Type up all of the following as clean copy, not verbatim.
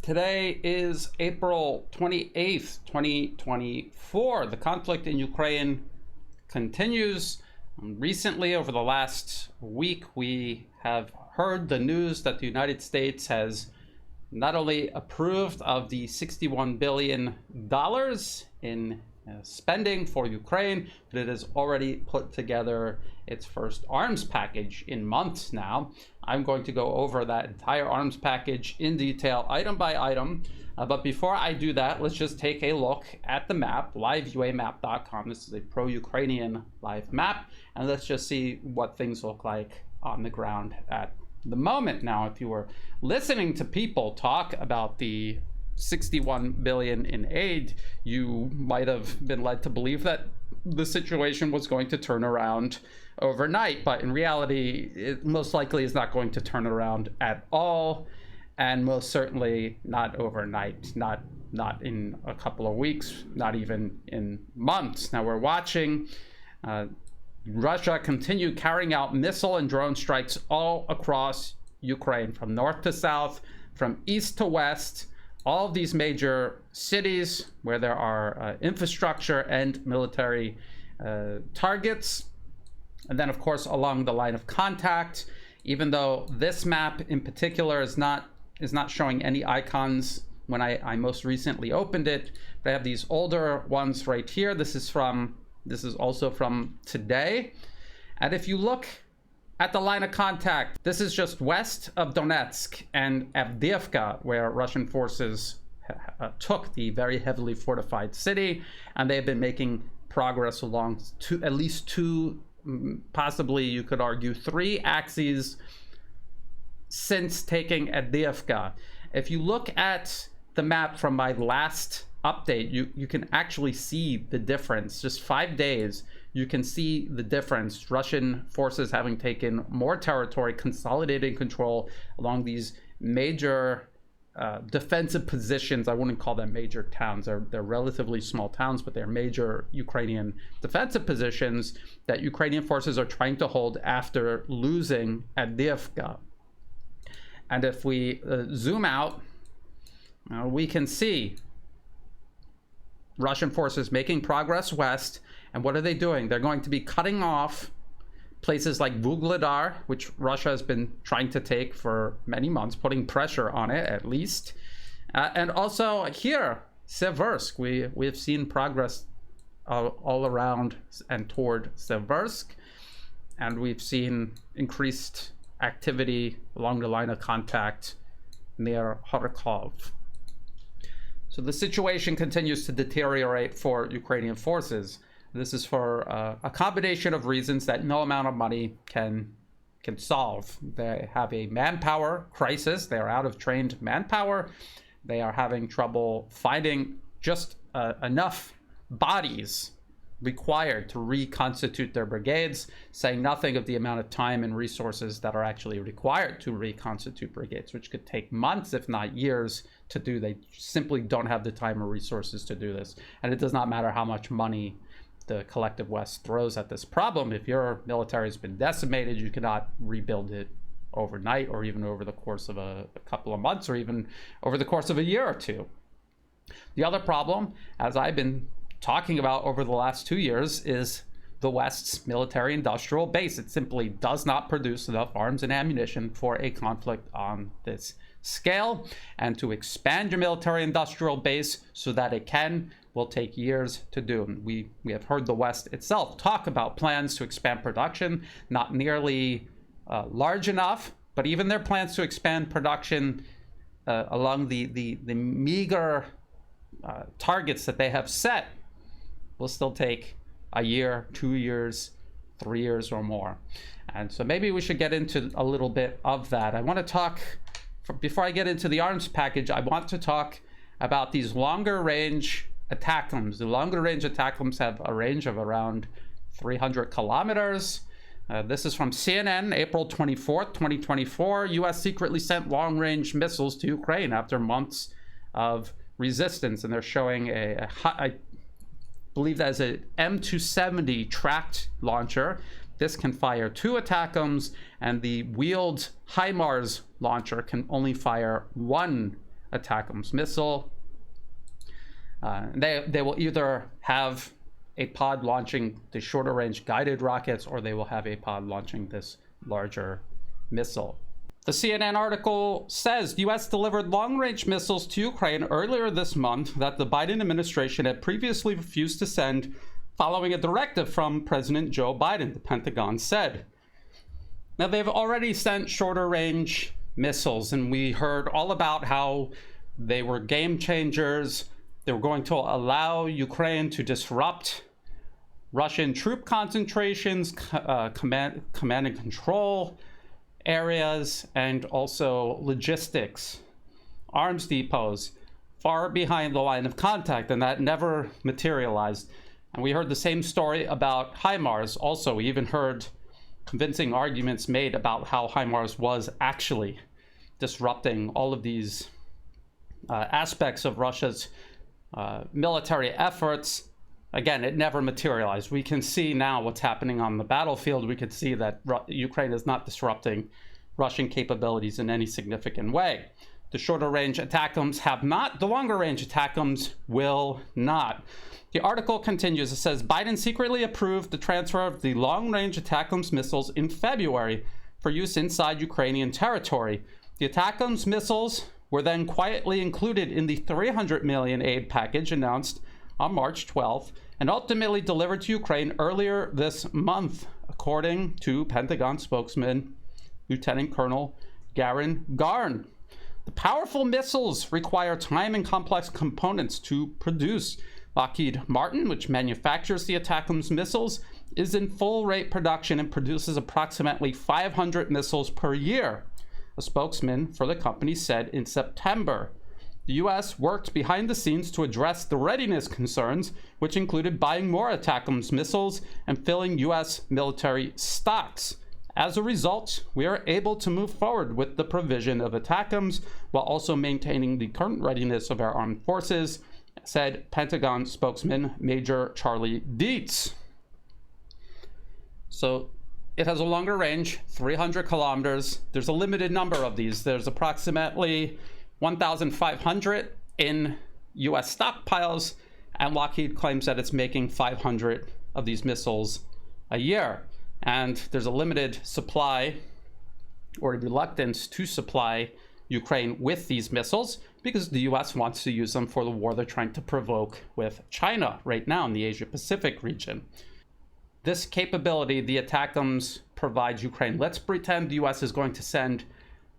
Today is April 28th, 2024. The conflict in Ukraine continues. Recently, over the last week, we have heard the news that the United States has not only approved of the $61 billion in spending for Ukraine, but it has already put together its first arms package in months now. I'm going to go over that entire arms package in detail, item by item. But before I do that, let's just take a look at the map, liveuamap.com. This is a pro-Ukrainian live map, and let's just see what things look like on the ground at the moment. Now, if you were listening to people talk about the 61 billion in aid, you might have been led to believe that the situation was going to turn around overnight, but in reality, it most likely is not going to turn around at all, and most certainly not overnight, not in a couple of weeks, not even in months. Now we're watching Russia continue carrying out missile and drone strikes all across Ukraine, from north to south, from east to west. All of these major cities where there are infrastructure and military targets. And then, of course, along the line of contact, even though this map in particular is not showing any icons when I most recently opened it, but I have these older ones right here. This is also from today. And if you look at the line of contact, this is just west of Donetsk and Avdiivka, where Russian forces took the very heavily fortified city, and they've been making progress along at least two, possibly you could argue three axes since taking Avdiivka. If you look at the map from my last update, you can actually see the difference. Just 5 days, you can see the difference. Russian forces having taken more territory, consolidating control along these major defensive positions. I wouldn't call them major towns. They're relatively small towns, but they're major Ukrainian defensive positions that Ukrainian forces are trying to hold after losing Avdiivka. And if we zoom out, we can see Russian forces making progress west. And what are they doing? They're going to be cutting off places like Vuhledar, which Russia has been trying to take for many months, putting pressure on it at least. And also here, Seversk, we have seen progress all around and toward Seversk. And we've seen increased activity along the line of contact near Kharkov. So the situation continues to deteriorate for Ukrainian forces. This is for a combination of reasons that no amount of money can solve. They have a manpower crisis. They are out of trained manpower. They are having trouble finding just enough bodies required to reconstitute their brigades, saying nothing of the amount of time and resources that are actually required to reconstitute brigades, which could take months, if not years, to do. They simply don't have the time or resources to do this. And it does not matter how much money the collective West throws at this problem. If your military has been decimated, you cannot rebuild it overnight, or even over the course of a couple of months, or even over the course of a year or two. The other problem, as I've been talking about over the last 2 years, is the West's military industrial base. It simply does not produce enough arms and ammunition for a conflict on this scale. And to expand your military industrial base so that it will take years to do. We have heard the West itself talk about plans to expand production, not nearly large enough, but even their plans to expand production along the meager targets that they have set will still take a year, 2 years, 3 years or more. And so maybe we should get into a little bit of that. I want to talk, before I get into the arms package, I want to talk about these longer range ATACMS. The longer range ATACMS have a range of around 300 kilometers. This is from CNN, April 24th, 2024. U.S. secretly sent long-range missiles to Ukraine after months of resistance. And they're showing I believe that is a M270 tracked launcher. This can fire 2 ATACMS, and the wheeled HIMARS launcher can only fire 1 ATACMS missile. They will either have a pod launching the shorter range guided rockets, or they will have a pod launching this larger missile. The CNN article says the U.S. delivered long-range missiles to Ukraine earlier this month that the Biden administration had previously refused to send following a directive from President Joe Biden, the Pentagon said. Now, they've already sent shorter-range missiles, and we heard all about how they were game changers. They were going to allow Ukraine to disrupt Russian troop concentrations, command and control areas, and also logistics, arms depots, far behind the line of contact, and that never materialized. And we heard the same story about HIMARS also. We even heard convincing arguments made about how HIMARS was actually disrupting all of these aspects of Russia's military efforts. Again, it never materialized. We can see now what's happening on the battlefield. We can see that Ukraine is not disrupting Russian capabilities in any significant way. The shorter range ATACMS have not. The longer range ATACMS will not. The article continues. It says, Biden secretly approved the transfer of the long range ATACMS missiles in February for use inside Ukrainian territory. The ATACMS missiles were then quietly included in the $300 million aid package announced on March 12th and ultimately delivered to Ukraine earlier this month, according to Pentagon spokesman Lieutenant Colonel Garen Garn. The powerful missiles require time and complex components to produce. Lockheed Martin, which manufactures the ATACMS missiles, is in full rate production and produces approximately 500 missiles per year, a spokesman for the company said in September. The U.S. worked behind the scenes to address the readiness concerns, which included buying more ATACMS missiles and filling U.S. military stocks. As a result, we are able to move forward with the provision of ATACMS while also maintaining the current readiness of our armed forces, said Pentagon spokesman Major Charlie Dietz. So it has a longer range, 300 kilometers. There's a limited number of these. There's approximately 1,500 in U.S. stockpiles, and Lockheed claims that it's making 500 of these missiles a year. And there's a limited supply or a reluctance to supply Ukraine with these missiles because the U.S. wants to use them for the war they're trying to provoke with China right now in the Asia-Pacific region. This capability, the ATACMS, provides Ukraine. Let's pretend the U.S. is going to send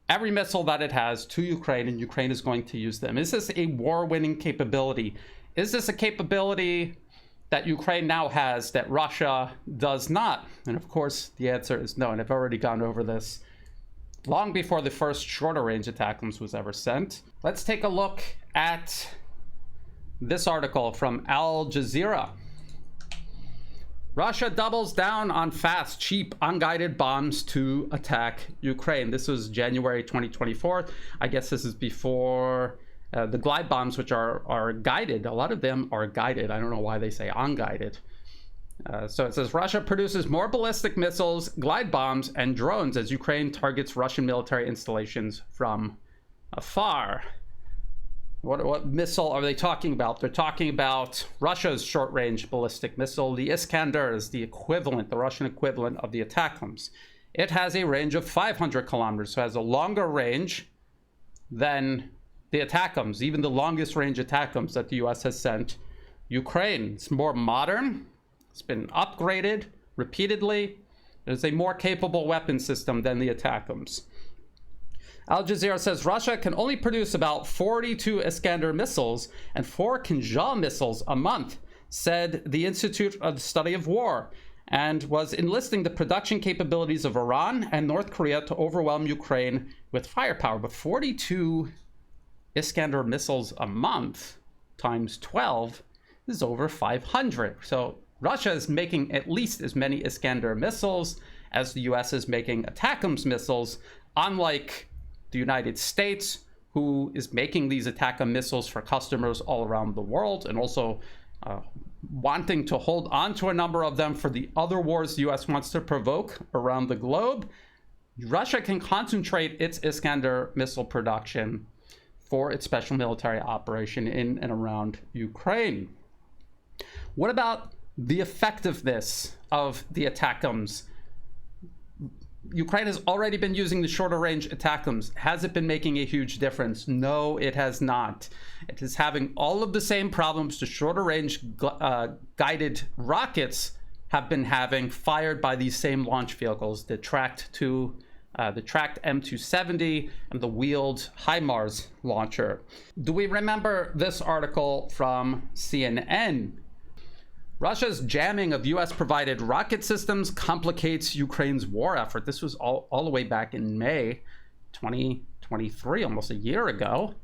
every missile that it has to Ukraine, and Ukraine is going to use them. Is this a war-winning capability? Is this a capability that Ukraine now has that Russia does not? And of course, the answer is no, and I've already gone over this long before the first shorter-range ATACMS was ever sent. Let's take a look at this article from Al Jazeera. Russia doubles down on fast, cheap, unguided bombs to attack Ukraine. This was January 2024. I guess this is before the glide bombs, which are guided. A lot of them are guided. I don't know why they say unguided. So it says Russia produces more ballistic missiles, glide bombs, and drones as Ukraine targets Russian military installations from afar. What missile are they talking about? They're talking about Russia's short-range ballistic missile. The Iskander is the equivalent, the Russian equivalent of the ATACMS. It has a range of 500 kilometers, so it has a longer range than the ATACMS, even the longest range ATACMS that the U.S. has sent Ukraine. It's more modern. It's been upgraded repeatedly. It's a more capable weapon system than the ATACMS. Al Jazeera says Russia can only produce about 42 Iskander missiles and 4 Kinzhal missiles a month, said the Institute of the Study of War, and was enlisting the production capabilities of Iran and North Korea to overwhelm Ukraine with firepower. But 42 Iskander missiles a month times 12 is over 500. So Russia is making at least as many Iskander missiles as the U.S. is making ATACMS missiles, unlike the United States, who is making these ATACMS missiles for customers all around the world and also wanting to hold on to a number of them for the other wars the U.S. wants to provoke around the globe. Russia can concentrate its Iskander missile production for its special military operation in and around Ukraine. What about the effectiveness of the ATACMS? Ukraine has already been using the shorter range ATACMS. Has it been making a huge difference? No, it has not. It is having all of the same problems the shorter range guided rockets have been having, fired by these same launch vehicles, the tracked M270 and the wheeled HIMARS launcher. Do we remember this article from CNN? Russia's jamming of US-provided rocket systems complicates Ukraine's war effort. This was all the way back in May 2023, almost a year ago.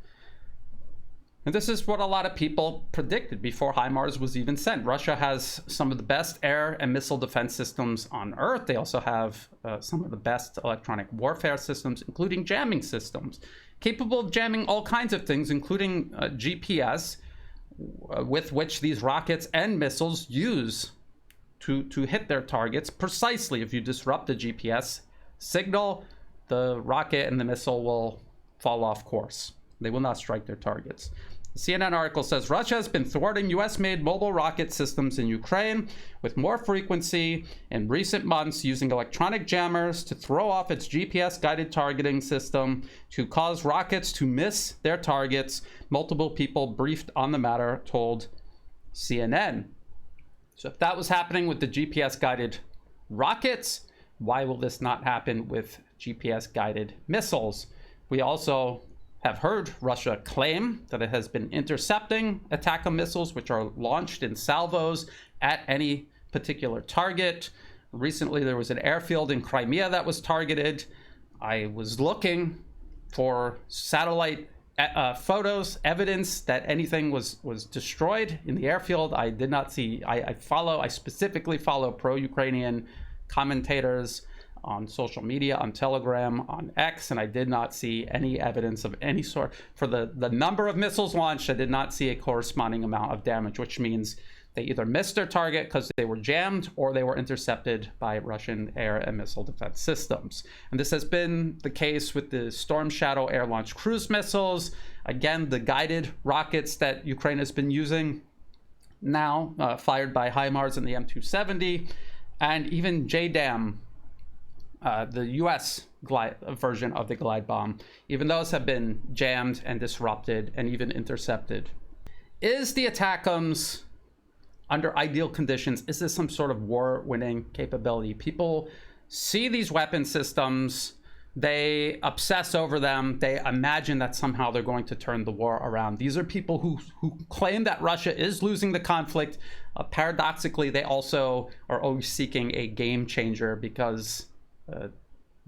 And this is what a lot of people predicted before HIMARS was even sent. Russia has some of the best air and missile defense systems on Earth. They also have some of the best electronic warfare systems, including jamming systems, capable of jamming all kinds of things, including GPS, with which these rockets and missiles use to hit their targets precisely. If you disrupt the GPS signal, the rocket and the missile will fall off course. They will not strike their targets. The CNN article says Russia has been thwarting US-made mobile rocket systems in Ukraine with more frequency in recent months, using electronic jammers to throw off its GPS-guided targeting system to cause rockets to miss their targets. Multiple people briefed on the matter told CNN. So if that was happening with the GPS-guided rockets, why will this not happen with GPS-guided missiles? We also have heard Russia claim that it has been intercepting ATACMS missiles, which are launched in salvos at any particular target. Recently, there was an airfield in Crimea that was targeted. I was looking for satellite photos, evidence that anything was destroyed in the airfield. I did not see. I specifically follow pro-Ukrainian commentators on social media, on Telegram, on X, and I did not see any evidence of any sort. For the number of missiles launched, I did not see a corresponding amount of damage, which means they either missed their target because they were jammed or they were intercepted by Russian air and missile defense systems. And this has been the case with the Storm Shadow air-launched cruise missiles. Again, the guided rockets that Ukraine has been using now, fired by HIMARS and the M270, and even JDAM, the US version of the glide bomb. Even those have been jammed and disrupted and even intercepted. Is the ATACMS, under ideal conditions, is this some sort of war-winning capability? People see these weapon systems, they obsess over them, they imagine that somehow they're going to turn the war around. These are people who claim that Russia is losing the conflict. Paradoxically, they also are always seeking a game changer because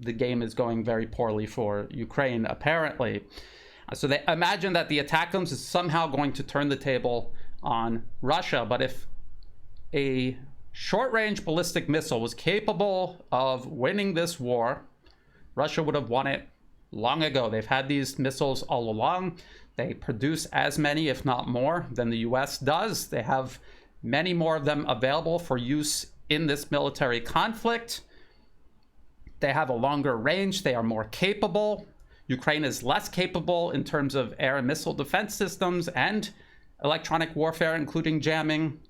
the game is going very poorly for Ukraine, apparently. So they imagine that the ATACMS is somehow going to turn the table on Russia. But if a short-range ballistic missile was capable of winning this war, Russia would have won it long ago. They've had these missiles all along. They produce as many, if not more, than the US does. They have many more of them available for use in this military conflict. They have a longer range. They are more capable. Ukraine is less capable in terms of air and missile defense systems and electronic warfare, including jamming.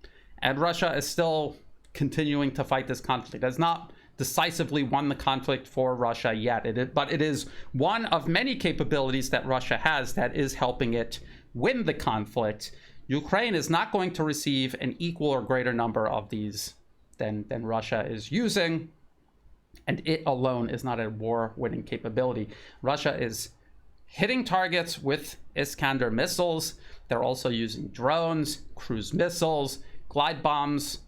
And Russia is still continuing to fight this conflict. It has not decisively won the conflict for Russia yet, but it is one of many capabilities that Russia has that is helping it win the conflict. Ukraine is not going to receive an equal or greater number of these than Russia is using. And it alone is not a war-winning capability. Russia is hitting targets with Iskander missiles. They're also using drones, cruise missiles, glide bombs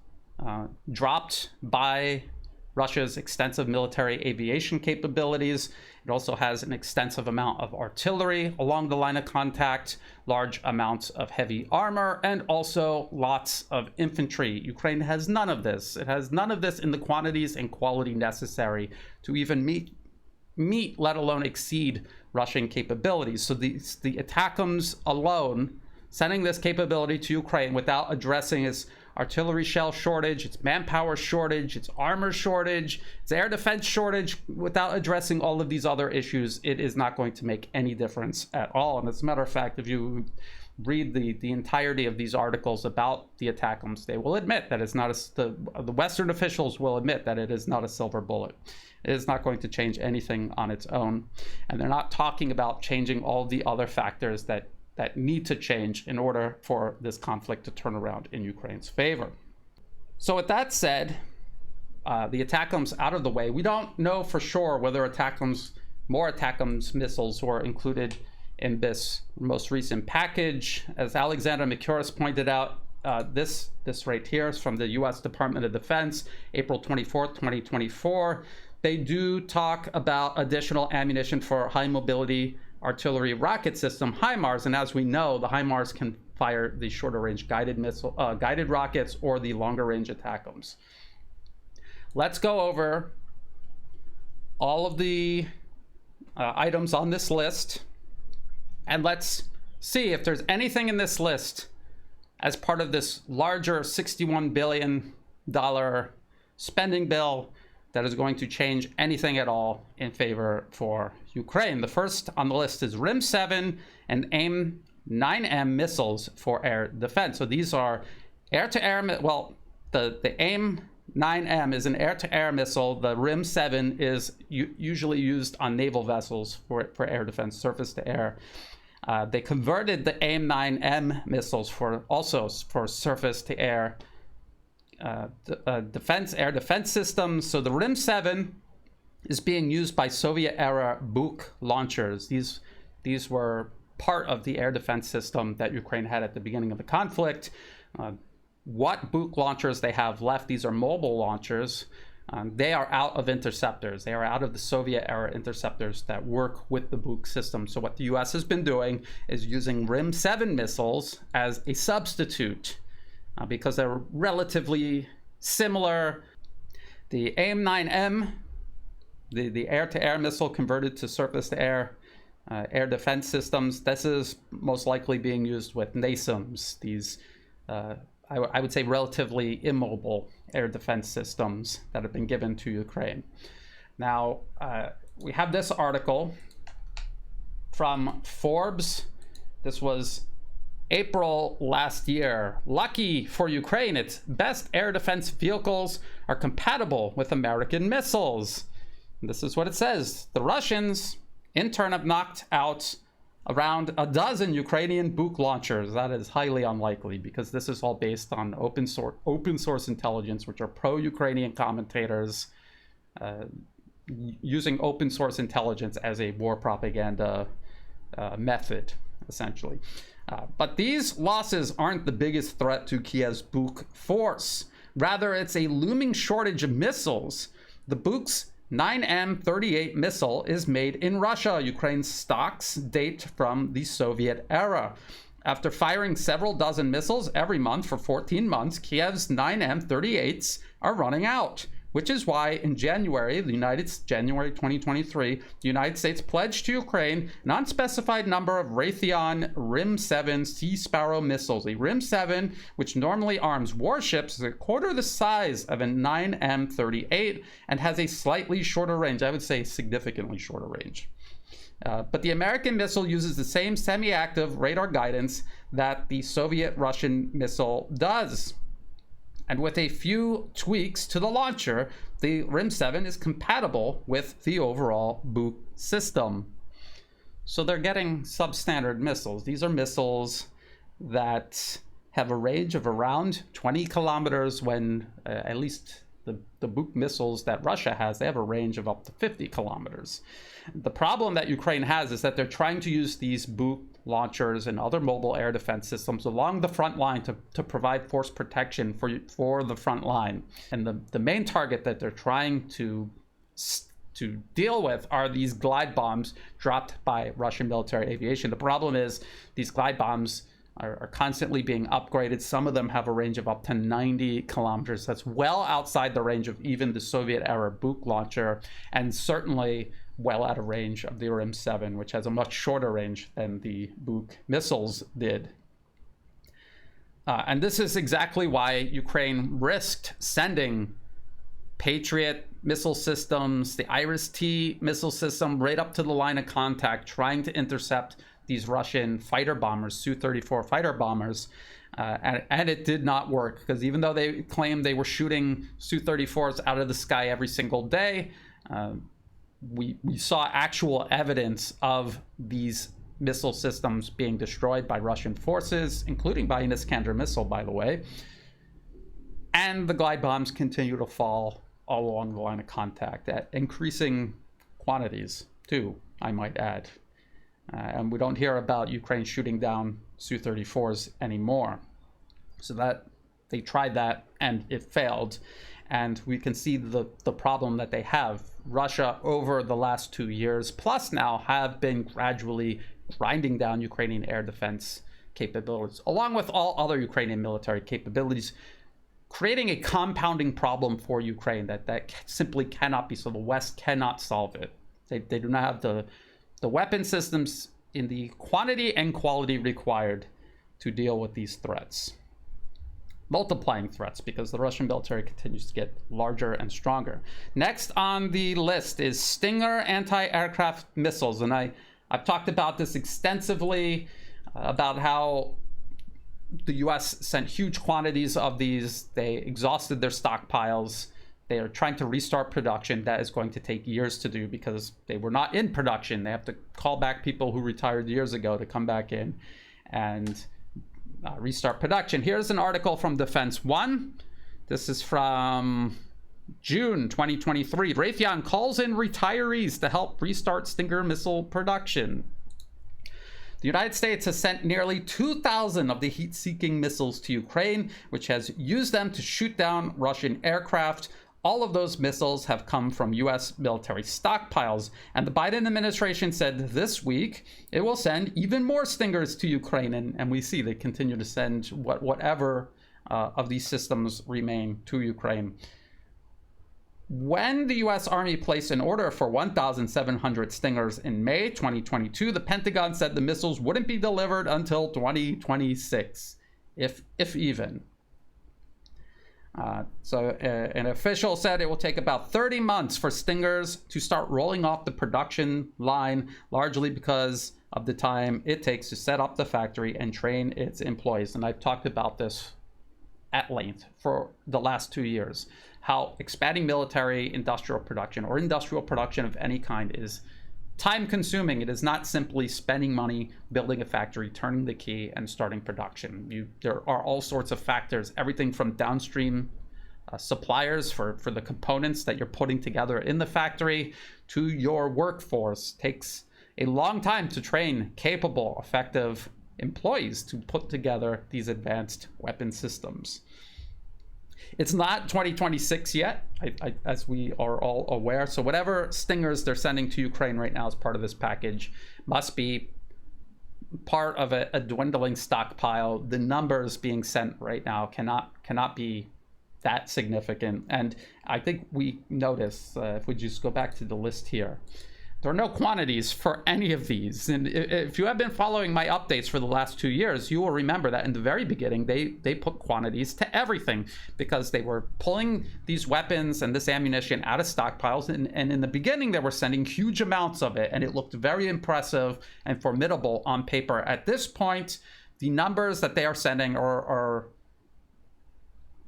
dropped by Russia's extensive military aviation capabilities. It also has an extensive amount of artillery along the line of contact, large amounts of heavy armor, and also lots of infantry. Ukraine has none of this. It has none of this in the quantities and quality necessary to even meet, let alone exceed, Russian capabilities. So the ATACMS alone, sending this capability to Ukraine without addressing its artillery shell shortage, its manpower shortage, its armor shortage, its air defense shortage, without addressing all of these other issues, it is not going to make any difference at all. And as a matter of fact, if you read the entirety of these articles about the ATACMS, they will admit that it's not the Western officials will admit that it is not a silver bullet. It is not going to change anything on its own. And they're not talking about changing all the other factors that need to change in order for this conflict to turn around in Ukraine's favor. So with that said, the ATACMS out of the way, we don't know for sure whether more ATACMS missiles were included in this most recent package. As Alexander Mikuris pointed out, this right here is from the US Department of Defense, April 24th, 2024. They do talk about additional ammunition for high mobility artillery rocket system HIMARS, and as we know, the HIMARS can fire the shorter range guided rockets or the longer range ATACMS. Let's go over all of the items on this list, and let's see if there's anything in this list as part of this larger $61 billion spending bill that is going to change anything at all in favor for Ukraine. The first on the list is RIM-7 and AIM-9M missiles for air defense. So these are air-to-air, well, the AIM-9M is an air-to-air missile. The RIM-7 is usually used on naval vessels for air defense, surface to air. They converted the AIM-9M missiles for surface to air air defense systems. So the RIM-7 is being used by Soviet-era Buk launchers. These were part of the air defense system that Ukraine had at the beginning of the conflict. What Buk launchers they have left, these are mobile launchers. They are out of interceptors. They are out of the Soviet-era interceptors that work with the Buk system. So what the US has been doing is using RIM-7 missiles as a substitute because they're relatively similar. The AIM-9M, the air-to-air missile converted to surface-to-air air defense systems, this is most likely being used with NASAMS, these I would say relatively immobile air defense systems that have been given to Ukraine. Now, we have this article from Forbes. This was April last year. Lucky for Ukraine, its best air defense vehicles are compatible with American missiles. And this is what it says. The Russians, in turn, have knocked out around a dozen Ukrainian Buk launchers. That is highly unlikely because this is all based on open source intelligence, which are pro-Ukrainian commentators using open source intelligence as a war propaganda method, essentially. But these losses aren't the biggest threat to Kiev's Buk force. Rather, it's a looming shortage of missiles. The Buk's 9M38 missile is made in Russia. Ukraine's stocks date from the Soviet era. After firing several dozen missiles every month for 14 months, Kiev's 9M38s are running out, which is why in January 2023, the United States pledged to Ukraine an unspecified number of Raytheon RIM-7 Sea Sparrow missiles. A RIM-7, which normally arms warships, is a quarter the size of a 9M38 and has a slightly shorter range. I would say significantly shorter range. But the American missile uses the same semi-active radar guidance that the Soviet-Russian missile does. And with a few tweaks to the launcher, the RIM-7 is compatible with the overall Buk system. So they're getting substandard missiles. These are missiles that have a range of around 20 kilometers when, at least the Buk missiles that Russia has, they have a range of up to 50 kilometers. The problem that Ukraine has is that they're trying to use these Buk launchers and other mobile air defense systems along the front line to provide force protection for the front line. And the main target that they're trying to deal with are these glide bombs dropped by Russian military aviation. The problem is these glide bombs are constantly being upgraded. Some of them have a range of up to 90 kilometers. That's well outside the range of even the Soviet-era Buk launcher, and certainly well out of range of the RIM-7, which has a much shorter range than the Buk missiles did. And this is exactly why Ukraine risked sending Patriot missile systems, the Iris-T missile system, right up to the line of contact, trying to intercept these Russian fighter bombers, Su-34 fighter bombers. And it did not work, because even though they claimed they were shooting Su-34s out of the sky every single day, we saw actual evidence of these missile systems being destroyed by Russian forces, including by an Iskander missile, by the way. And the glide bombs continue to fall all along the line of contact at increasing quantities, too, I might add. And we don't hear about Ukraine shooting down Su-34s anymore. So that they tried that and it failed. And we can see the problem that they have. Russia, over the last 2 years, plus now, have been gradually grinding down Ukrainian air defense capabilities, along with all other Ukrainian military capabilities, creating a compounding problem for Ukraine that simply cannot be, so the West cannot solve it. They do not have the weapon systems in the quantity and quality required to deal with these threats. Multiplying threats, because the Russian military continues to get larger and stronger. Next on the list is Stinger anti-aircraft missiles. And I've talked about this extensively, about how the US sent huge quantities of these. They exhausted their stockpiles. They are trying to restart production. That is going to take years to do because they were not in production. They have to call back people who retired years ago to come back in and restart production. Here's an article from Defense One. This is from June 2023. Raytheon calls in retirees to help restart Stinger missile production. The United States has sent nearly 2,000 of the heat-seeking missiles to Ukraine, which has used them to shoot down Russian aircraft. All of those missiles have come from U.S. military stockpiles. And the Biden administration said this week it will send even more Stingers to Ukraine. And we see they continue to send whatever of these systems remain to Ukraine. When the U.S. Army placed an order for 1,700 Stingers in May 2022, the Pentagon said the missiles wouldn't be delivered until 2026, if even. So an official said it will take about 30 months for Stingers to start rolling off the production line, largely because of the time it takes to set up the factory and train its employees. And I've talked about this at length for the last 2 years, how expanding military industrial production or industrial production of any kind is time consuming. It is not simply spending money, building a factory, turning the key, and starting production. There are all sorts of factors, everything from downstream suppliers for the components that you're putting together in the factory to your workforce. It takes a long time to train capable, effective employees to put together these advanced weapon systems. It's not 2026 yet, as we are all aware. So whatever Stingers they're sending to Ukraine right now as part of this package must be part of a dwindling stockpile. The numbers being sent right now cannot be that significant. And I think we notice, if we just go back to the list here, there are no quantities for any of these. And if you have been following my updates for the last 2 years, you will remember that in the very beginning, they put quantities to everything because they were pulling these weapons and this ammunition out of stockpiles. And in the beginning, they were sending huge amounts of it, and it looked very impressive and formidable on paper. At this point, the numbers that they are sending are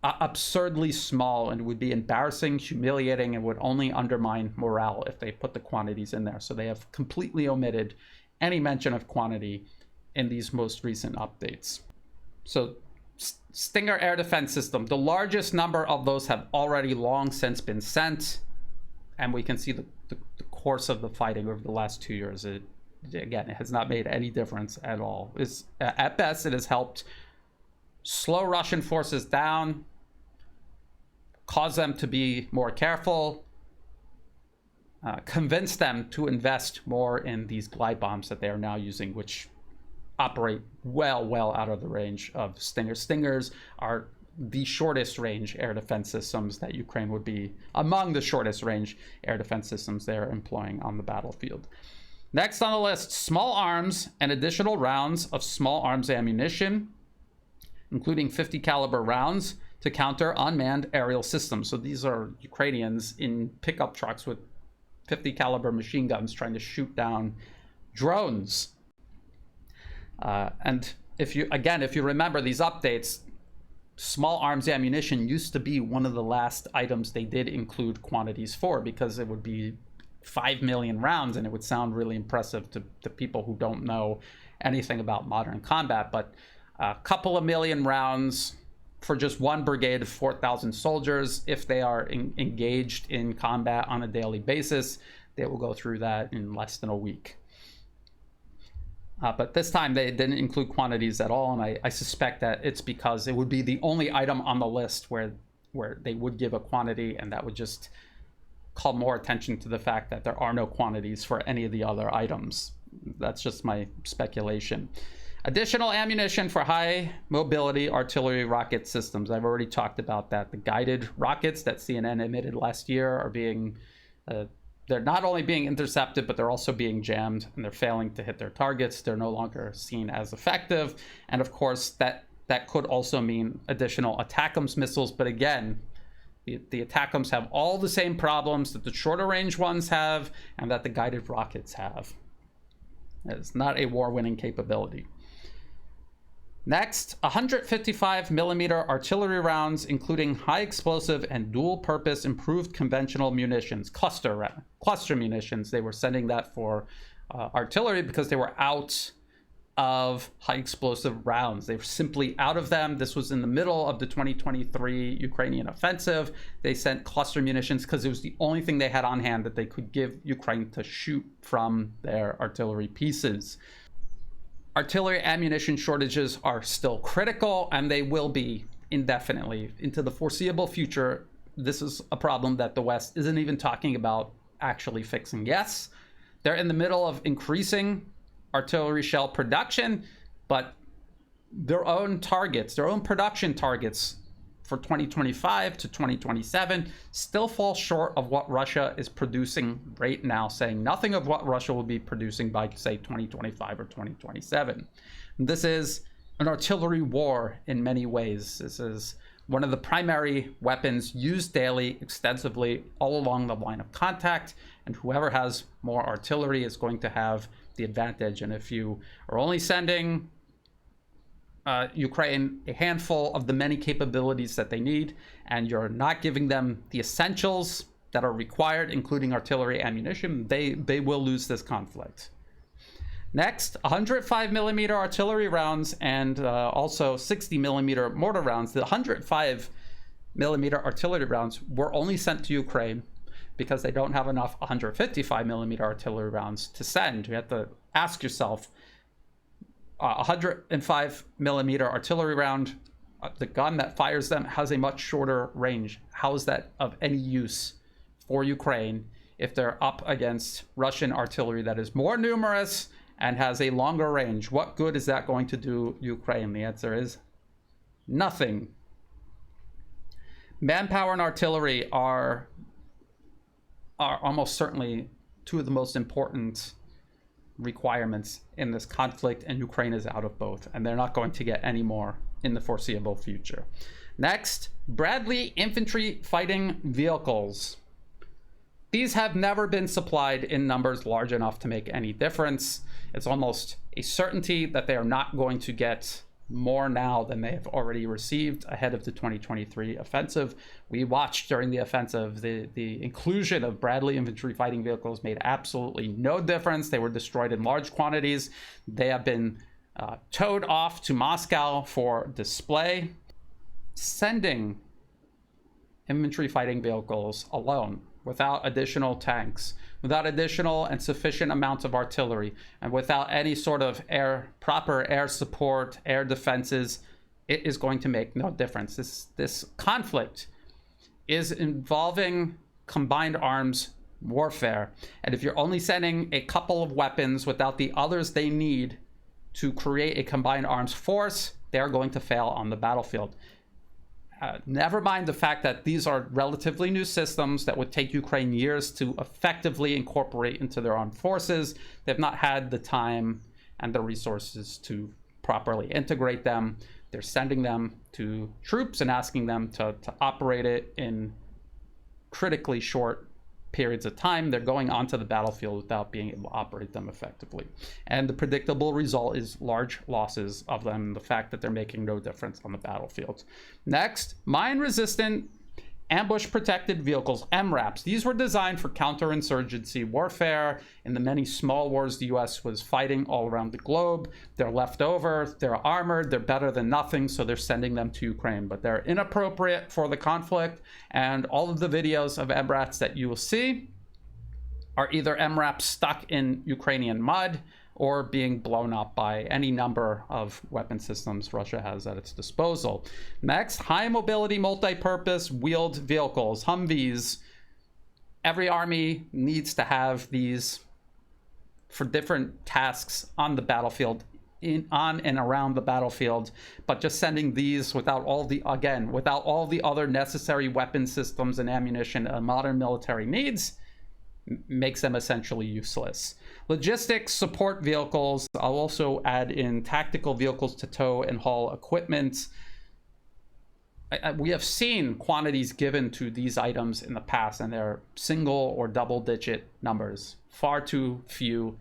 absurdly small and would be embarrassing, humiliating, and would only undermine morale if they put the quantities in there. So they have completely omitted any mention of quantity in these most recent updates. So Stinger air defense system, the largest number of those have already long since been sent, and we can see the course of the fighting over the last 2 years. It has not made any difference at all. At best, it has helped slow Russian forces down, cause them to be more careful, convince them to invest more in these glide bombs that they are now using, which operate well out of the range of Stingers. Stingers are the shortest range air defense systems that Ukraine would be among the shortest range air defense systems they're employing on the battlefield. Next on the list, small arms and additional rounds of small arms ammunition. including 50 caliber rounds to counter unmanned aerial systems. So these are Ukrainians in pickup trucks with 50 caliber machine guns trying to shoot down drones. And if you remember these updates, small arms ammunition used to be one of the last items they did include quantities for, because it would be 5 million rounds and it would sound really impressive to people who don't know anything about modern combat. But a couple of million rounds for just one brigade of 4,000 soldiers, if they are engaged in combat on a daily basis, they will go through that in less than a week. But this time they didn't include quantities at all, and I suspect that it's because it would be the only item on the list where they would give a quantity, and that would just call more attention to the fact that there are no quantities for any of the other items. That's just my speculation. Additional ammunition for high mobility artillery rocket systems. I've already talked about that. The guided rockets that CNN emitted last year are being they're not only being intercepted, but they're also being jammed, and they're failing to hit their targets. They're no longer seen as effective. And of course, that could also mean additional ATACMS missiles. But again, the ATACMS have all the same problems that the shorter range ones have and that the guided rockets have. It's not a war-winning capability. Next, 155 millimeter artillery rounds, including high explosive and dual purpose improved conventional munitions, cluster munitions. They were sending that for artillery because they were out of high explosive rounds. They were simply out of them. This was in the middle of the 2023 Ukrainian offensive. They sent cluster munitions because it was the only thing they had on hand that they could give Ukraine to shoot from their artillery pieces. Artillery ammunition shortages are still critical, and they will be indefinitely into the foreseeable future. This is a problem that the West isn't even talking about actually fixing. Yes, they're in the middle of increasing artillery shell production, but their own targets, their own production targets for 2025 to 2027 still fall short of what Russia is producing right now, saying nothing of what Russia will be producing by, say, 2025 or 2027. And this is an artillery war in many ways. This is one of the primary weapons used daily, extensively, all along the line of contact, and whoever has more artillery is going to have the advantage. And if you are only sending Ukraine a handful of the many capabilities that they need, and you're not giving them the essentials that are required, including artillery ammunition, they will lose this conflict. Next, 105 millimeter artillery rounds and also 60 millimeter mortar rounds. The 105 millimeter artillery rounds were only sent to Ukraine because they don't have enough 155 millimeter artillery rounds to send. You have to ask yourself, 105 millimeter artillery round, the gun that fires them has a much shorter range. How is that of any use for Ukraine if they're up against Russian artillery that is more numerous and has a longer range? What good is that going to do Ukraine? The answer is nothing. Manpower and artillery are almost certainly two of the most important requirements in this conflict, and Ukraine is out of both, and they're not going to get any more in the foreseeable future. Next, Bradley infantry fighting vehicles. These have never been supplied in numbers large enough to make any difference. It's almost a certainty that they are not going to get more now than they have already received ahead of the 2023 offensive. We watched during the offensive, the inclusion of Bradley infantry fighting vehicles made absolutely no difference. They were destroyed in large quantities. They have been towed off to Moscow for display. Sending infantry fighting vehicles alone, without additional tanks, without additional and sufficient amounts of artillery, and without any sort of proper air support, air defenses, it is going to make no difference. This conflict is involving combined arms warfare. And if you're only sending a couple of weapons without the others they need to create a combined arms force, they're going to fail on the battlefield. Never mind the fact that these are relatively new systems that would take Ukraine years to effectively incorporate into their armed forces. They've not had the time and the resources to properly integrate them. They're sending them to troops and asking them to operate it in critically short periods of time. They're going onto the battlefield without being able to operate them effectively. And the predictable result is large losses of them, the fact that they're making no difference on the battlefield. Next, mine-resistant ambush-protected vehicles, MRAPs. These were designed for counterinsurgency warfare in the many small wars the US was fighting all around the globe. They're left over, they're armored, they're better than nothing, so they're sending them to Ukraine. But they're inappropriate for the conflict, and all of the videos of MRAPs that you will see are either MRAPs stuck in Ukrainian mud or being blown up by any number of weapon systems Russia has at its disposal. Next, high mobility, multi-purpose wheeled vehicles, Humvees. Every army needs to have these for different tasks on the battlefield, on and around the battlefield, but just sending these without all the other necessary weapon systems and ammunition a modern military needs makes them essentially useless. Logistics support vehicles. I'll also add in tactical vehicles to tow and haul equipment. We have seen quantities given to these items in the past, and they're single or double-digit numbers. Far too few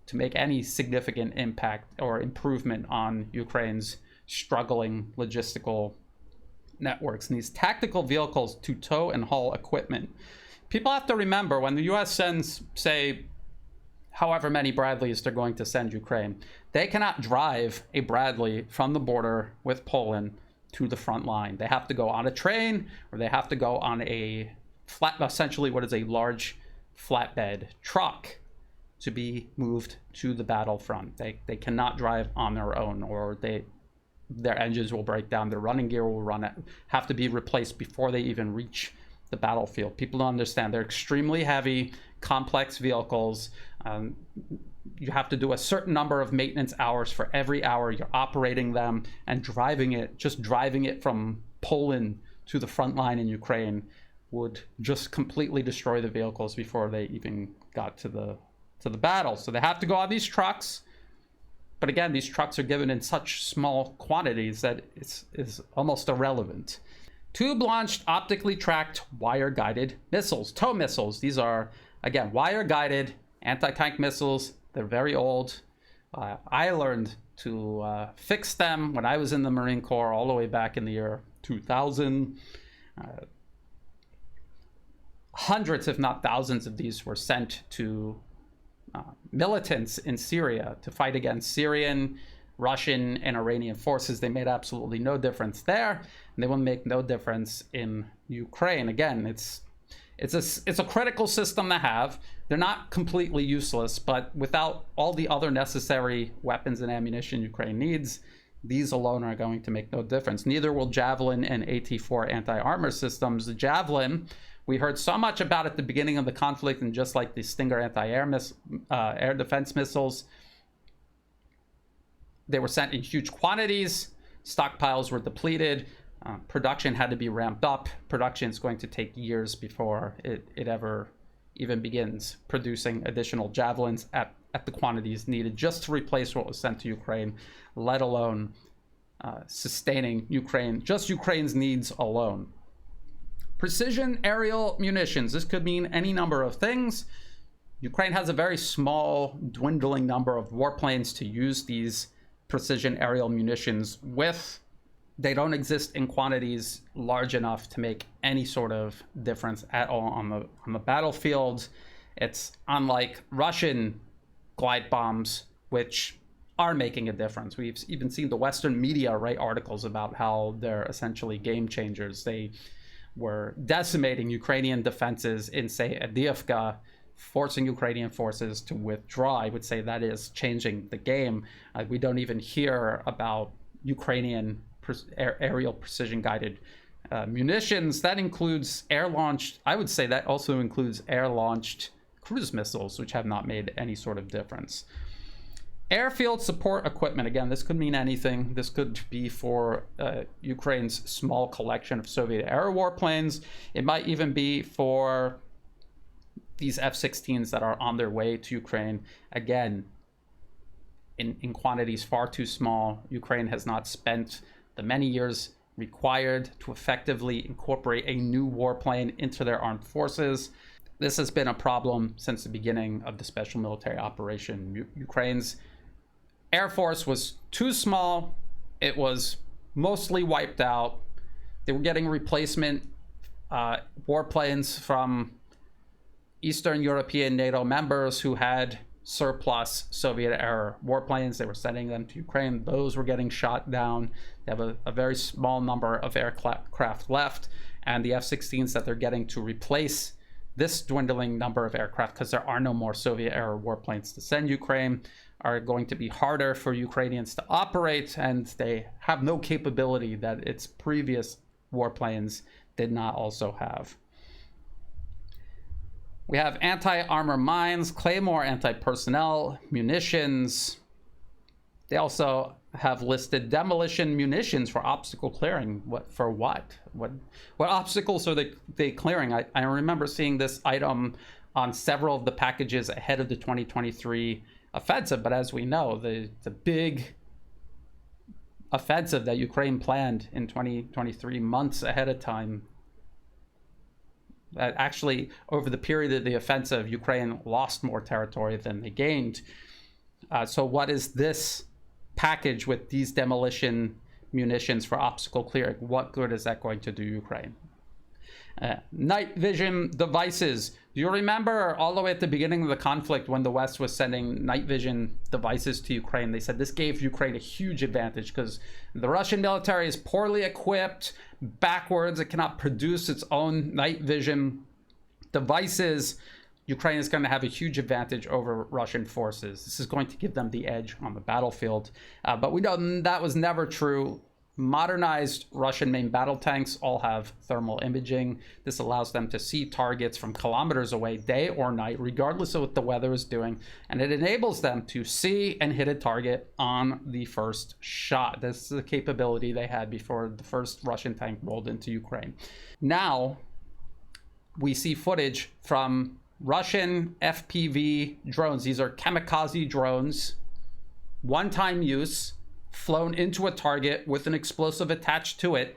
to make any significant impact or improvement on Ukraine's struggling logistical networks. And these tactical vehicles to tow and haul equipment. People have to remember, when the US sends, say, however many Bradleys they're going to send Ukraine, they cannot drive a Bradley from the border with Poland to the front line. They have to go on a train, or they have to go on a essentially what is a large flatbed truck to be moved to the battlefront. They cannot drive on their own, or their engines will break down, their running gear will have to be replaced before they even reach the battlefield. People don't understand. They're extremely heavy, complex vehicles. You have to do a certain number of maintenance hours for every hour you're operating them, and just driving it from Poland to the front line in Ukraine would just completely destroy the vehicles before they even got to the battle. So they have to go on these trucks. But again, these trucks are given in such small quantities that it's almost irrelevant. Tube-launched, optically tracked, wire-guided missiles, tow missiles. These are, again, wire-guided anti-tank missiles. They're very old. I learned to fix them when I was in the Marine Corps all the way back in the year 2000. Hundreds, if not thousands, of these were sent to militants in Syria to fight against Syrian, Russian, and Iranian forces. They made absolutely no difference there, and they will make no difference in Ukraine. Again, it's a critical system to have. They're not completely useless, but without all the other necessary weapons and ammunition Ukraine needs, these alone are going to make no difference. Neither will Javelin and AT-4 anti-armor systems. The Javelin, we heard so much about at the beginning of the conflict, and just like the Stinger anti-air air defense missiles, they were sent in huge quantities. Stockpiles were depleted. Production had to be ramped up. Production is going to take years before it ever even begins producing additional Javelins at the quantities needed just to replace what was sent to Ukraine, let alone sustaining Ukraine's needs alone. Precision aerial munitions. This could mean any number of things. Ukraine has a very small, dwindling number of warplanes to use these precision aerial munitions with. They don't exist in quantities large enough to make any sort of difference at all on the battlefield. It's unlike Russian glide bombs, which are making a difference. We've even seen the Western media write articles about how they're essentially game changers. They were decimating Ukrainian defenses in, say, Avdiivka, forcing Ukrainian forces to withdraw. I would say that is changing the game. We don't even hear about Ukrainian aerial precision-guided munitions. That includes air-launched, I would say that also includes air-launched cruise missiles, which have not made any sort of difference. Airfield support equipment. Again, this could mean anything. This could be for Ukraine's small collection of Soviet-era warplanes. It might even be for these F-16s that are on their way to Ukraine. Again, in quantities far too small. Ukraine has not spent the many years required to effectively incorporate a new warplane into their armed forces. This has been a problem since the beginning of the special military operation. Ukraine's Air Force was too small. It was mostly wiped out. They were getting replacement warplanes from Eastern European NATO members who had surplus Soviet-era warplanes. They were sending them to Ukraine. Those were getting shot down. They have a very small number of aircraft left, and the F-16s that they're getting to replace this dwindling number of aircraft, because there are no more Soviet-era warplanes to send Ukraine, are going to be harder for Ukrainians to operate, and they have no capability that its previous warplanes did not also have. We have anti-armor mines, Claymore anti-personnel, munitions. They also have listed demolition munitions for obstacle clearing. For what? What obstacles are they clearing? I remember seeing this item on several of the packages ahead of the 2023 offensive, but as we know, the big offensive that Ukraine planned in 2023, months ahead of time, that actually over the period of the offensive, Ukraine lost more territory than they gained. So what is this package with these demolition munitions for obstacle clearing? What good is that going to do Ukraine? Night vision devices. Do you remember all the way at the beginning of the conflict when the West was sending night vision devices to Ukraine? They said this gave Ukraine a huge advantage because the Russian military is poorly equipped, backwards, it cannot produce its own night vision devices. Ukraine is going to have a huge advantage over Russian forces. This is going to give them the edge on the battlefield. But we know that was never true. Modernized Russian main battle tanks all have thermal imaging. This allows them to see targets from kilometers away, day or night, regardless of what the weather is doing. And it enables them to see and hit a target on the first shot. This is a capability they had before the first Russian tank rolled into Ukraine. Now, we see footage from Russian FPV drones. These are kamikaze drones, one-time use, flown into a target with an explosive attached to it.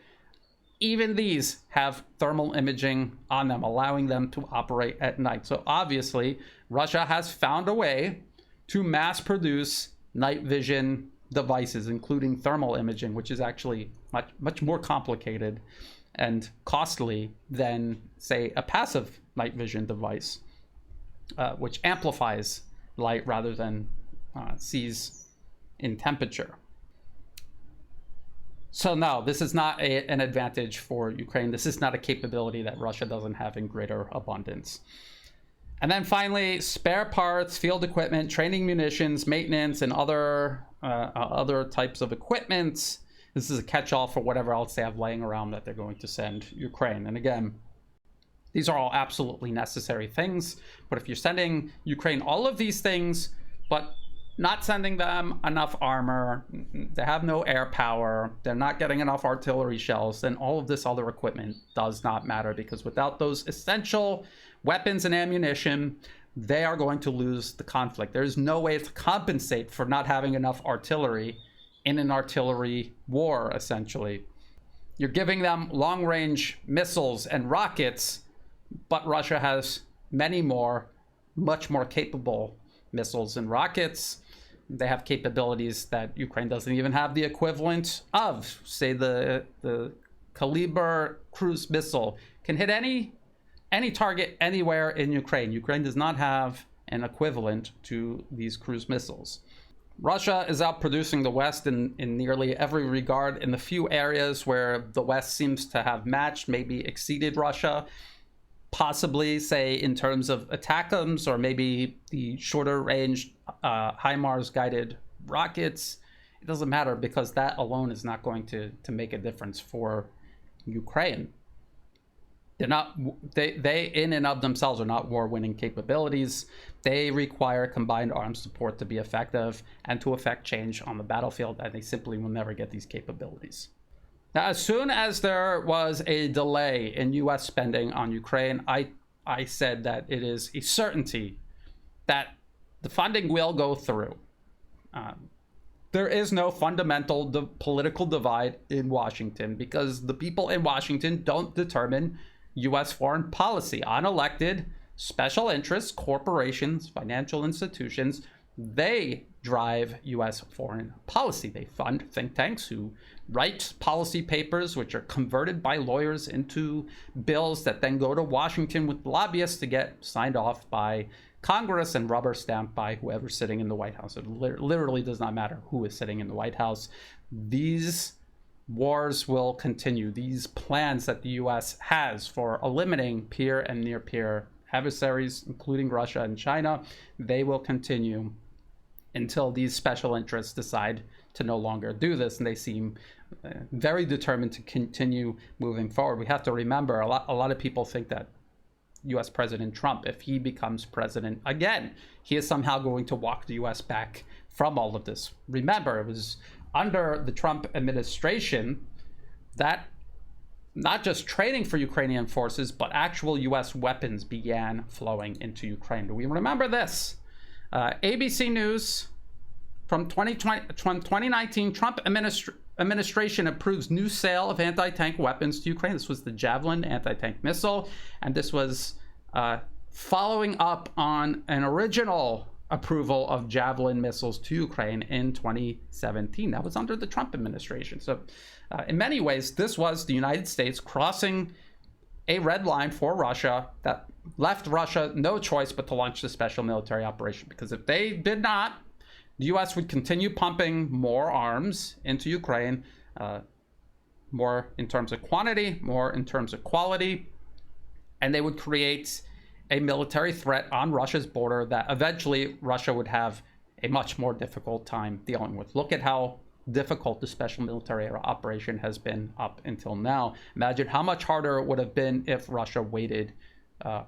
Even these have thermal imaging on them, allowing them to operate at night. So obviously, Russia has found a way to mass produce night vision devices, including thermal imaging, which is actually much more complicated and costly than, say, a passive night vision device, which amplifies light rather than sees in temperature. So no, this is not an advantage for Ukraine. This is not a capability that Russia doesn't have in greater abundance. And then finally, spare parts, field equipment, training munitions, maintenance, and other types of equipment. This is a catch-all for whatever else they have laying around that they're going to send Ukraine. And again, these are all absolutely necessary things. But if you're sending Ukraine all of these things, but not sending them enough armor, they have no air power, they're not getting enough artillery shells, then all of this other equipment does not matter, because without those essential weapons and ammunition, they are going to lose the conflict. There's no way to compensate for not having enough artillery in an artillery war, essentially. You're giving them long-range missiles and rockets, but Russia has many more, much more capable missiles and rockets. They have capabilities that Ukraine doesn't even have the equivalent of. Say the Kaliber cruise missile can hit any target anywhere in Ukraine. Ukraine does not have an equivalent to these cruise missiles. Russia is outproducing the West in nearly every regard. In the few areas where the West seems to have matched, maybe exceeded Russia, possibly, say, in terms of ATACMS or maybe the shorter range HIMARS guided rockets, it doesn't matter, because that alone is not going to make a difference for Ukraine. They in and of themselves are not war-winning capabilities. They require combined arms support to be effective and to affect change on the battlefield, and they simply will never get these capabilities. Now, as soon as there was a delay in U.S. spending on Ukraine, I said that it is a certainty that the funding will go through. There is no fundamental political divide in Washington because the people in Washington don't determine U.S. foreign policy. Unelected special interests, corporations, financial institutions, they drive U.S. foreign policy. They fund think tanks who write policy papers, which are converted by lawyers into bills that then go to Washington with lobbyists to get signed off by Congress and rubber stamped by whoever's sitting in the White House. It literally does not matter who is sitting in the White House. These wars will continue. These plans that the U.S. has for eliminating peer and near-peer adversaries, including Russia and China, they will continue until these special interests decide to no longer do this, and they seem very determined to continue moving forward. We have to remember, a lot of people think that U.S. President Trump, if he becomes president again, he is somehow going to walk the U.S. back from all of this. Remember, it was under the Trump administration that not just training for Ukrainian forces, but actual U.S. weapons began flowing into Ukraine. Do we remember this? ABC News from 2019, Trump administration approves new sale of anti-tank weapons to Ukraine. This was the Javelin anti-tank missile, and this was following up on an original approval of Javelin missiles to Ukraine in 2017. That was under the Trump administration. So in many ways, this was the United States crossing a red line for Russia that left Russia no choice but to launch the special military operation. Because if they did not, the U.S. would continue pumping more arms into Ukraine, more in terms of quantity, more in terms of quality, and they would create a military threat on Russia's border that eventually Russia would have a much more difficult time dealing with. Look at how difficult the special military operation has been up until now. Imagine how much harder it would have been if Russia waited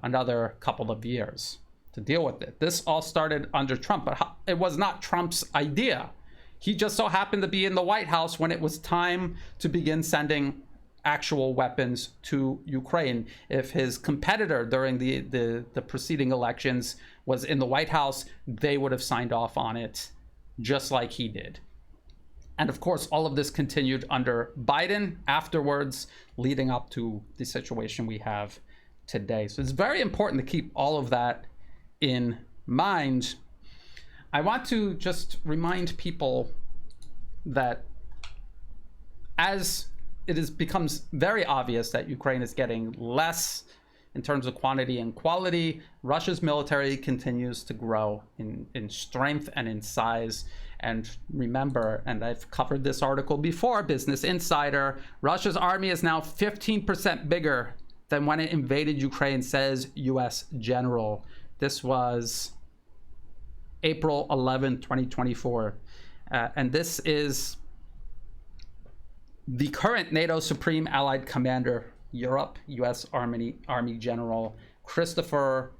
another couple of years to deal with it. This all started under Trump, but it was not Trump's idea. He just so happened to be in the White House when it was time to begin sending actual weapons to Ukraine. If his competitor during the preceding elections was in the White House, they would have signed off on it just like he did. And of course, all of this continued under Biden afterwards, leading up to the situation we have today. So it's very important to keep all of that in mind. I want to just remind people that as it becomes very obvious that Ukraine is getting less in terms of quantity and quality, Russia's military continues to grow in strength and in size. And remember, and I've covered this article before, Business Insider, Russia's army is now 15% bigger than when it invaded Ukraine, says U.S. general. This was April 11, 2024. And this is the current NATO Supreme Allied Commander, Europe, U.S. Army General Christopher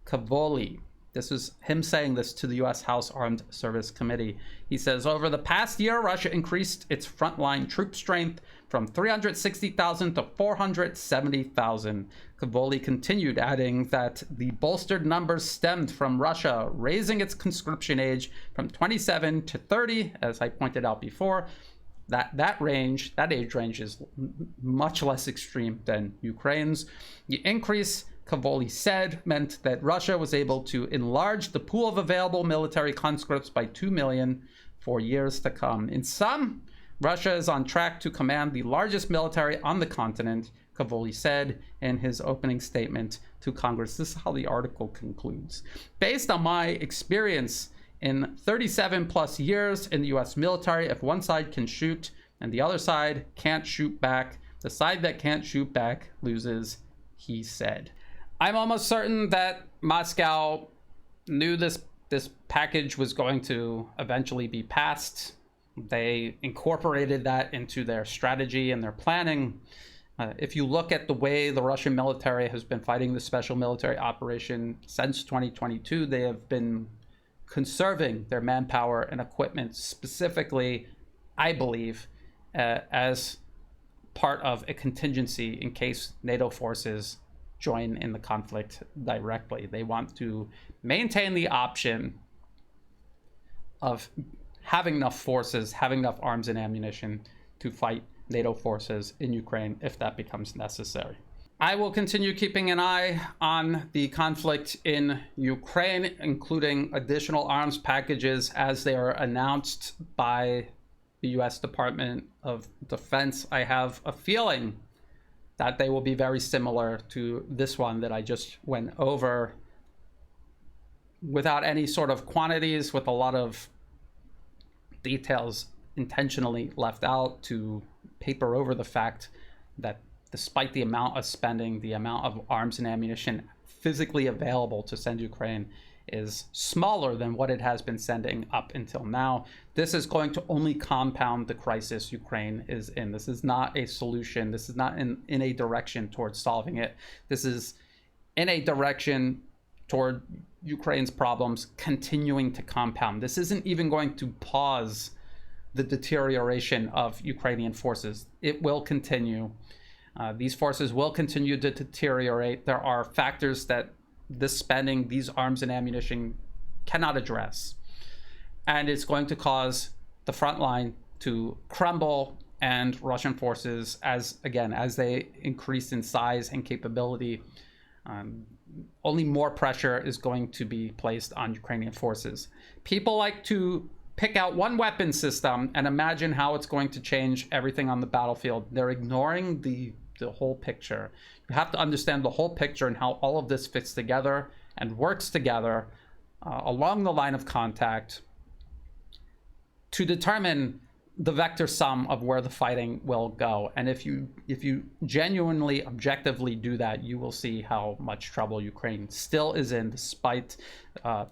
Cavoli. This is him saying this to the U.S. House Armed Service Committee. He says, over the past year, Russia increased its frontline troop strength from 360,000 to 470,000. Cavoli continued, adding that the bolstered numbers stemmed from Russia raising its conscription age from 27 to 30, as I pointed out before. That age range is much less extreme than Ukraine's. The increase, Cavoli said, meant that Russia was able to enlarge the pool of available military conscripts by 2 million for years to come. In sum, Russia is on track to command the largest military on the continent, Cavoli said in his opening statement to Congress. This is how the article concludes. Based on my experience in 37 plus years in the U.S. military, if one side can shoot and the other side can't shoot back, the side that can't shoot back loses, he said. I'm almost certain that Moscow knew this package was going to eventually be passed. They incorporated that into their strategy and their planning. If you look at the way the Russian military has been fighting the special military operation since 2022, they have been conserving their manpower and equipment, specifically, I believe, as part of a contingency in case NATO forces join in the conflict directly. They want to maintain the option of having enough forces, having enough arms and ammunition to fight NATO forces in Ukraine if that becomes necessary. I will continue keeping an eye on the conflict in Ukraine, including additional arms packages as they are announced by the U.S. Department of Defense. I have a feeling that they will be very similar to this one that I just went over, without any sort of quantities, with a lot of details intentionally left out to paper over the fact that despite the amount of spending, the amount of arms and ammunition physically available to send Ukraine is smaller than what it has been sending up until now. This is going to only compound the crisis Ukraine is in. This is not a solution. This is not in a direction towards solving it. This is in a direction toward Ukraine's problems continuing to compound. This isn't even going to pause the deterioration of Ukrainian forces. It will continue. These forces will continue to deteriorate. There are factors that this spending, these arms and ammunition cannot address. And it's going to cause the front line to crumble, and Russian forces, as they increase in size and capability, only more pressure is going to be placed on Ukrainian forces. People like to pick out one weapon system and imagine how it's going to change everything on the battlefield. They're ignoring the whole picture. You have to understand the whole picture and how all of this fits together and works together along the line of contact to determine the vector sum of where the fighting will go. And if you genuinely, objectively do that, you will see how much trouble Ukraine still is in despite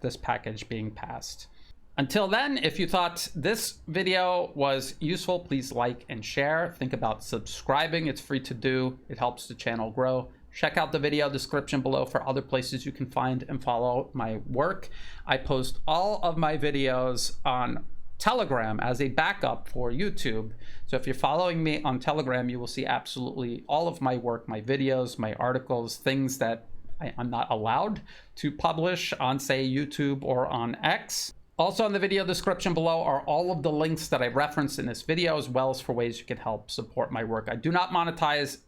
this package being passed. Until then, if you thought this video was useful, please like and share. Think about subscribing. It's free to do. It helps the channel grow. Check out the video description below for other places you can find and follow my work. I post all of my videos on Telegram as a backup for YouTube. So if you're following me on Telegram, you will see absolutely all of my work, my videos, my articles, things that I'm not allowed to publish on, say, YouTube or on X. Also in the video description below are all of the links that I referenced in this video, as well as for ways you can help support my work. I do not monetize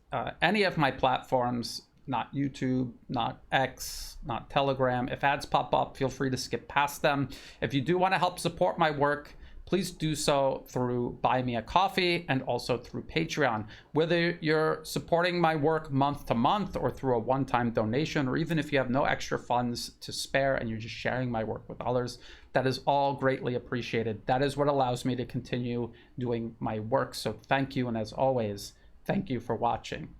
any of my platforms, not YouTube, not X, not Telegram. If ads pop up, feel free to skip past them. If you do want to help support my work, please do so through Buy Me a Coffee and also through Patreon. Whether you're supporting my work month to month or through a one-time donation, or even if you have no extra funds to spare and you're just sharing my work with others, that is all greatly appreciated. That is what allows me to continue doing my work. So thank you, and as always, thank you for watching.